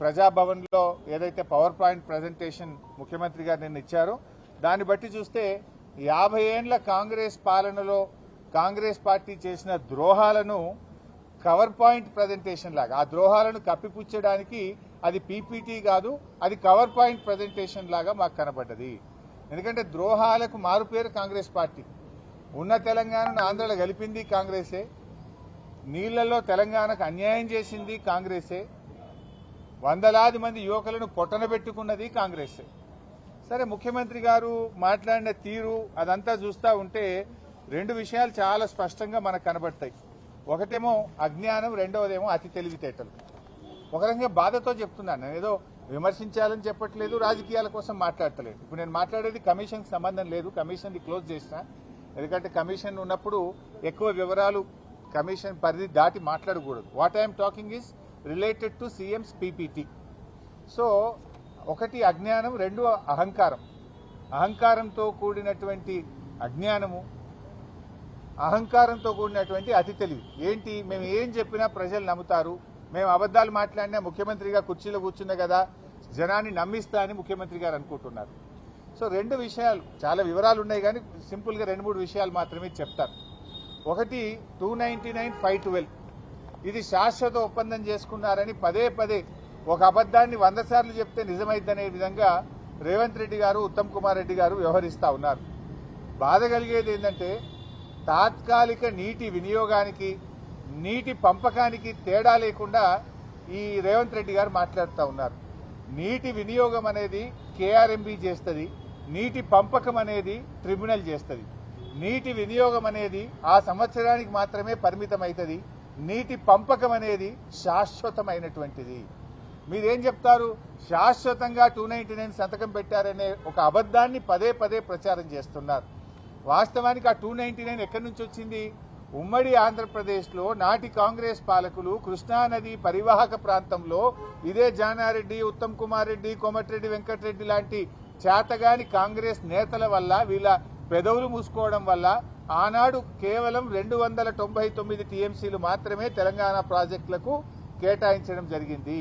ప్రజాభవన్లో ఏదైతే power point presentation ముఖ్యమంత్రి గారు నిన్న ఇచ్చారో దాన్ని బట్టి చూస్తే 50 ఏండ్ల కాంగ్రెస్ పాలనలో కాంగ్రెస్ పార్టీ చేసిన ద్రోహాలను కవర్ పాయింట్ ప్రజెంటేషన్ లాగా ఆ ద్రోహాలను కప్పిపుచ్చడానికి అది పీపీటీ కాదు, అది కవర్ పాయింట్ ప్రజెంటేషన్ లాగా మాకు కనబడ్డది. ఎందుకంటే ద్రోహాలకు మారుపేరు కాంగ్రెస్ పార్టీ. ఉన్న తెలంగాణను ఆంధ్రలో కలిపింది కాంగ్రెసే, నీళ్లలో తెలంగాణకు అన్యాయం చేసింది కాంగ్రెసే, వందలాది మంది యువకులను పొట్టనబెట్టుకున్నది కాంగ్రెసే. సరే, ముఖ్యమంత్రి గారు మాట్లాడిన తీరు అదంతా చూస్తూ ఉంటే రెండు విషయాలు చాలా స్పష్టంగా మనకు కనబడతాయి. ఒకటేమో అజ్ఞానం, రెండవదేమో అతి తెలివితేటలు. ఒక రకంగా బాధతో చెప్తున్నాను, నేను ఏదో విమర్శించాలని చెప్పట్లేదు, రాజకీయాల కోసం మాట్లాడతలేదు. ఇప్పుడు నేను మాట్లాడేది కమిషన్కి సంబంధం లేదు, కమిషన్ని క్లోజ్ చేసిన. ఎందుకంటే కమిషన్ ఉన్నప్పుడు ఎక్కువ వివరాలు కమిషన్ పరిధి దాటి మాట్లాడకూడదు. What I'm talking is related to CMs PPT. So ఒకటి అజ్ఞానం, రెండు అహంకారం. అహంకారంతో కూడినటువంటి అజ్ఞానము, అహంకారంతో కూడినటువంటి అతి తెలివి. ఏంటి, మేము ఏం చెప్పినా ప్రజలు నమ్ముతారు, మేము అబద్దాలు మాట్లాడినా ముఖ్యమంత్రిగా కుర్చీలో కూర్చున్నా కదా జనాన్ని నమ్మిస్తా అని ముఖ్యమంత్రి గారు అనుకుంటున్నారు. సో రెండు విషయాలు, చాలా వివరాలు ఉన్నాయి కానీ సింపుల్గా 2-3 విషయాలు మాత్రమే చెప్తారు. ఒకటి 299, 512 ఇది శాశ్వత ఒప్పందం చేసుకున్నారని పదే పదే ఒక అబద్దాన్ని 100 సార్లు చెప్తే నిజమైద్దనే విధంగా రేవంత్ రెడ్డి గారు, ఉత్తమ్ కుమార్ రెడ్డి గారు వ్యవహరిస్తూ ఉన్నారు. బాధ కలిగేది ఏంటంటే తాత్కాలిక నీటి వినియోగానికి, నీటి పంపకానికి తేడా లేకుండా ఈ రేవంత్ రెడ్డి గారు మాట్లాడుతూ ఉన్నారు. నీటి వినియోగం అనేది కేఆర్ఎంబీ చేస్తుంది, నీటి పంపకం అనేది ట్రిబ్యునల్ చేస్తుంది. నీటి వినియోగం అనేది ఆ సంవత్సరానికి మాత్రమే పరిమితం అవుతుంది, నీటి పంపకం అనేది శాశ్వతమైనటువంటిది. మీరేం చెప్తారు, శాశ్వతంగా 299 సంతకం పెట్టారనే ఒక అబద్దాన్ని పదే పదే ప్రచారం చేస్తున్నారు. వాస్తవానికి ఆ 299 ఎక్కడి నుంచి వచ్చింది? ఉమ్మడి ఆంధ్రప్రదేశ్లో నాటి కాంగ్రెస్ పాలకులు కృష్ణానది పరివాహక ప్రాంతంలో ఇదే జానారెడ్డి, ఉత్తమ్ కుమార్ రెడ్డి, కోమటిరెడ్డి వెంకటరెడ్డి లాంటి చేతగాని కాంగ్రెస్ నేతల వల్ల, వీళ్ళ పెదవులు మూసుకోవడం వల్ల ఆనాడు కేవలం 299 టీఎంసీలు మాత్రమే తెలంగాణ ప్రాజెక్టులకు కేటాయించడం జరిగింది.